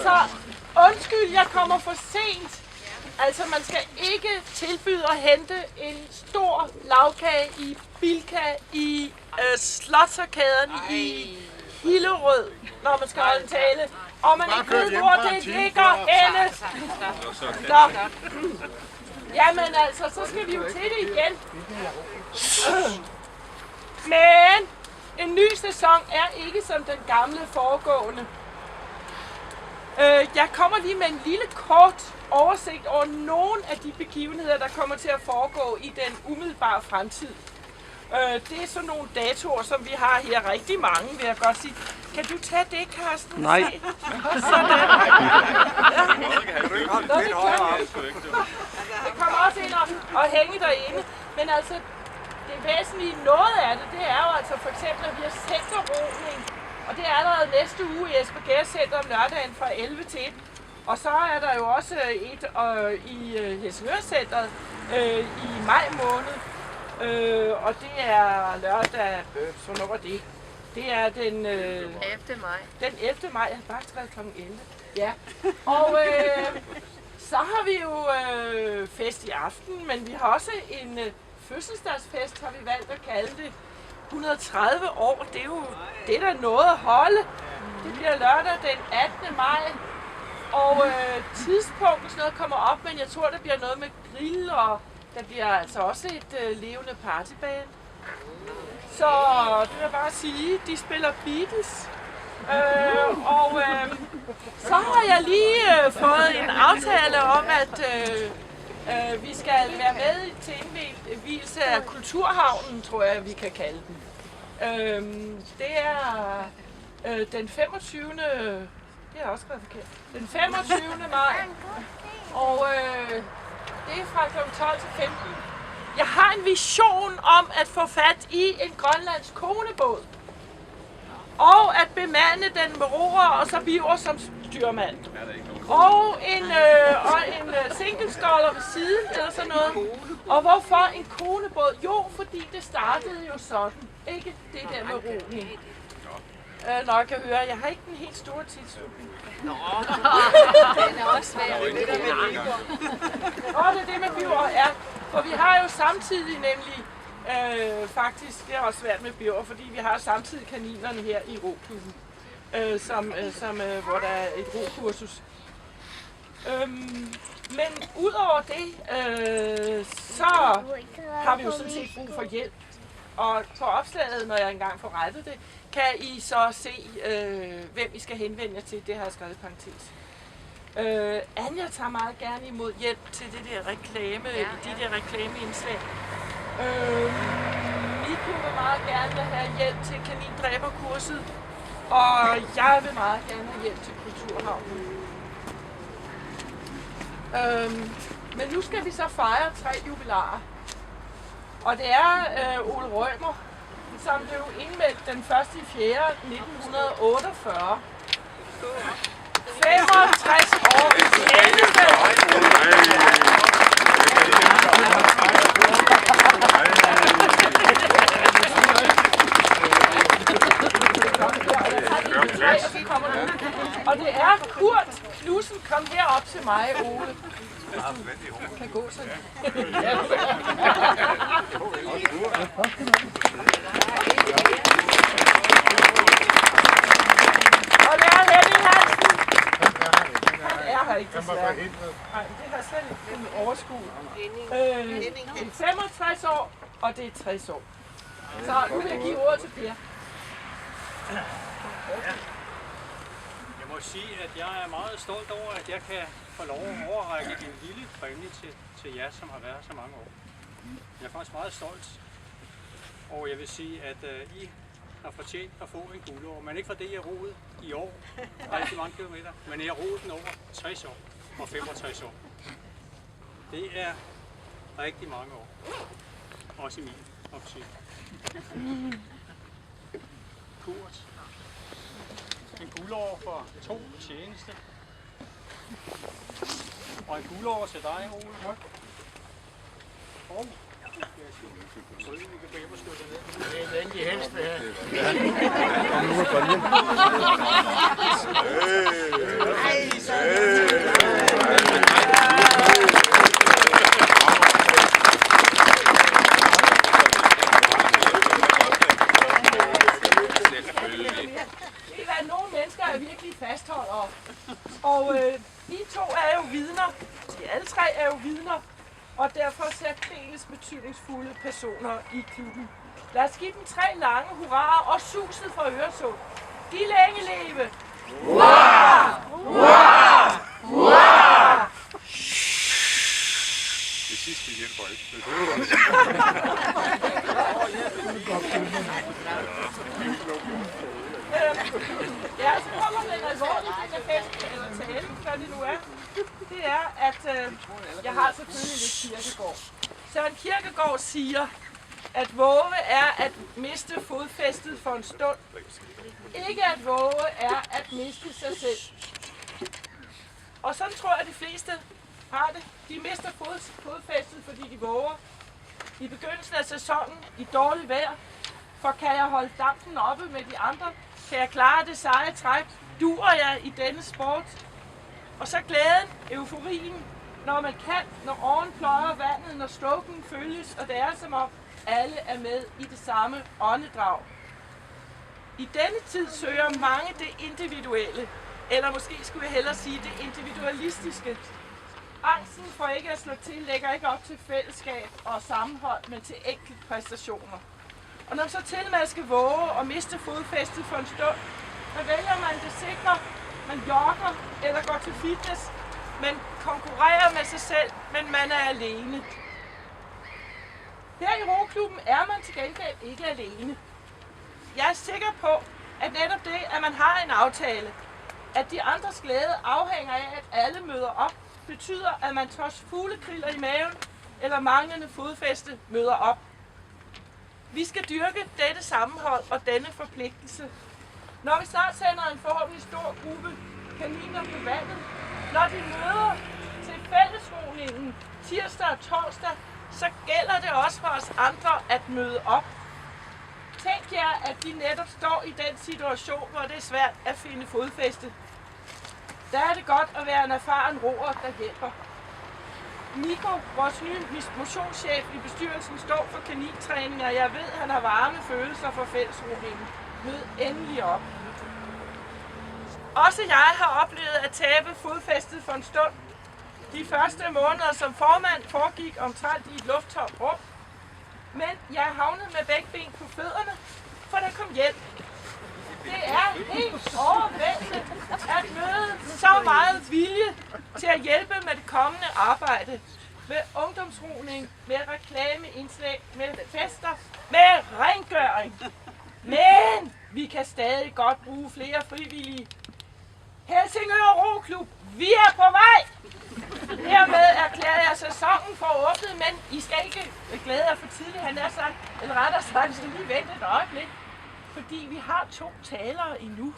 Så undskyld, jeg kommer for sent. Altså, man skal ikke tilbyde at hente en stor lavkage i Bilka i Slotsarkaden i Hillerød, når man skal holde en tale. Og man ikke ved, hvor det ligger henne. Nå. Jamen altså, så skal vi jo til det igen. Men en ny sæson er ikke som den gamle foregående. Jeg kommer lige med en lille kort oversigt over nogle af de begivenheder, der kommer til at foregå i den umiddelbare fremtid. Det er sådan nogle datoer, som vi har her. Rigtig mange, vil jeg godt sige. Kan du tage det, Carsten? Nej. Sådan. Ja. Det kommer også ind og hænge derinde. Men altså, det væsentlige noget af det, det er jo altså for eksempel, at vi har centerroning. Og det er allerede næste uge i Espergærde Center om lørdagen fra 11 til 1. Og så er der jo også et i Helsingør Centeret i maj måned. Og det er lørdag, så var det. Det er den 11. maj. Den 11. maj, jeg har bare skrevet kl. 11. Ja. Og så har vi jo fest i aften, men vi har også en fødselsdagsfest, har vi valgt at kalde det. 130 år, det er jo det, der er noget at holde. Det bliver lørdag den 18. maj. Og tidspunktet sådan noget kommer op, men jeg tror, der bliver noget med grill, og der bliver altså også et levende partyband. Så det vil jeg bare sige, de spiller Beatles. Så har jeg lige fået en aftale om, at vi skal være med til indvielse af Kulturhavnen, tror jeg, vi kan kalde den. Det er den 25. Det er også skrevet forkert. Den 25. maj. Og det er fra kl. 12 til 15. Jeg har en vision om at få fat i en grønlandsk konebåd. Og at bemande den med roer og så biver som styrmand. Og en singleskolder ved siden eller sådan noget. Og hvorfor en konebåd? Jo, fordi det startede jo sådan. Ikke det der med roning. Nå, jeg kan høre, jeg har ikke den helt store tidsslutning. Den er også svær. Det er det med biver, ja. For vi har jo samtidig nemlig, faktisk, det er også svært med biver, fordi vi har samtidig kaninerne her i roklubben, hvor der er et rokursus. Men udover det, så har vi jo sådan set brug for hjælp. Og på opslaget, når jeg engang får rettet det, kan I så se, hvem I skal henvende jer til. Det har jeg skrevet i parentes. Anja tager meget gerne imod hjælp til det der reklameindslag. Mikko vil meget gerne have hjælp til kanindræberkurset. Og jeg vil meget gerne have hjælp til Kulturhavnen. Men nu skal vi så fejre 3 jubilarer. Og det er Ole Rømer, som blev indmeldt den 1.4.1948. 65 år i tjeneste. Og det er Kurt Knudsen. Kom herop til mig, Ole. Kan gå sådan. Og lærer Henning Hansen. Han er her ikke desværre. Nej, det har slet ikke en overskud. Det er 65 år, og det er 60 år. Så nu vil jeg give ordet til Per. Jeg må sige, at jeg er meget stolt over, at jeg kan få lov at overrække en lille præmie til jer, som har været så mange år. Jeg er faktisk meget stolt, og jeg vil sige, at I har fortjent at få en guldår, men ikke fordi I har roet i år, rigtig mange kilometer, men I har roet den over 60 år og 65 år. Det er rigtig mange år, også i min opsyn. Kurt. En guldår for 2 tjeneste. Og en guldår til dig, Ole. Og Det er den, de helst vil have. Nogle mennesker er virkelig fastholdere, og de to er jo vidner, de alle tre er jo vidner, og derfor særdeles betydningsfulde personer i klubben. Lad os give dem 3 lange hurraer og suset for Øresund. De længe leve! Hurra! Hurra! Hurra! Det sidste hjælper ikke. Ja, så kommer den alvorlige tale, hvad det nu er. Det er, at jeg har selvfølgelig lidt Kierkegaard. Søren Kierkegaard siger, at våge er at miste fodfæstet for en stund. Ikke at våge er at miste sig selv. Og sådan tror jeg, at de fleste har det. De mister fodfæstet, fordi de våger. I begyndelsen af sæsonen, i dårligt vejr, for kan jeg holde dampen oppe med de andre? Kan jeg klare det seje træk? Duer jeg i denne sport? Og så glæden, euforien, når man kan, når åren pløjer vandet, når slukken følges, og det er som om alle er med i det samme åndedrag. I denne tid søger mange det individuelle, eller måske skulle jeg hellere sige det individualistiske. Angsten for ikke at slå til lægger ikke op til fællesskab og sammenhold, men til enkeltpræstationer. Og når man så til med skal våge og miste fodfæstet for en stund, så vælger man det sikre, man jogger eller går til fitness, man konkurrerer med sig selv, men man er alene. Her i roklubben er man til gengæld ikke alene. Jeg er sikker på, at netop det, at man har en aftale, at de andres glæde afhænger af, at alle møder op, betyder, at man trods fuglekriller i maven eller manglende fodfæste møder op. Vi skal dyrke dette sammenhold og denne forpligtelse. Når vi snart sender en forhåbentlig stor gruppe kaniner på vandet, når de møder til fællesroningen tirsdag og torsdag, så gælder det også for os andre at møde op. Tænk jer, at de netop står i den situation, hvor det er svært at finde fodfæste. Der er det godt at være en erfaren roer, der hjælper. Nico, vores nye motionschef i bestyrelsen, står for kanintræning, og jeg ved, at han har varme følelser for fællesroningen. Mød endelig op. Også jeg har oplevet at tabe fodfæstet for en stund. De første måneder som formand foregik omtrent i et lufttomt rum. Men jeg havnede med begge ben på fødderne, for der kom hjælp. Det er helt overvældende at møde så meget vilje til at hjælpe med det kommende arbejde. Med ungdomsroning, med reklameindslag, med fester, med rengøring. Men vi kan stadig godt bruge flere frivillige. Helsingør Roklub, vi er på vej! Hermed erklærer jeg sæsonen for åbnet, men I skal ikke glæde jer for tidligt, han er sagt, eller rettere sagt, vi skal lige vente et øjeblik. Fordi vi har 2 talere endnu.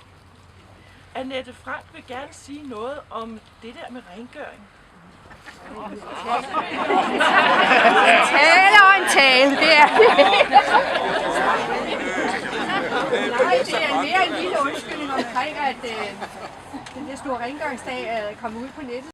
Annette Frank vil gerne sige noget om det der med rengøring. Tale og en tale, det er Nej, det er mere en lille undskyldning omkring, at den der store rengøringsdag er kommet ud på nettet.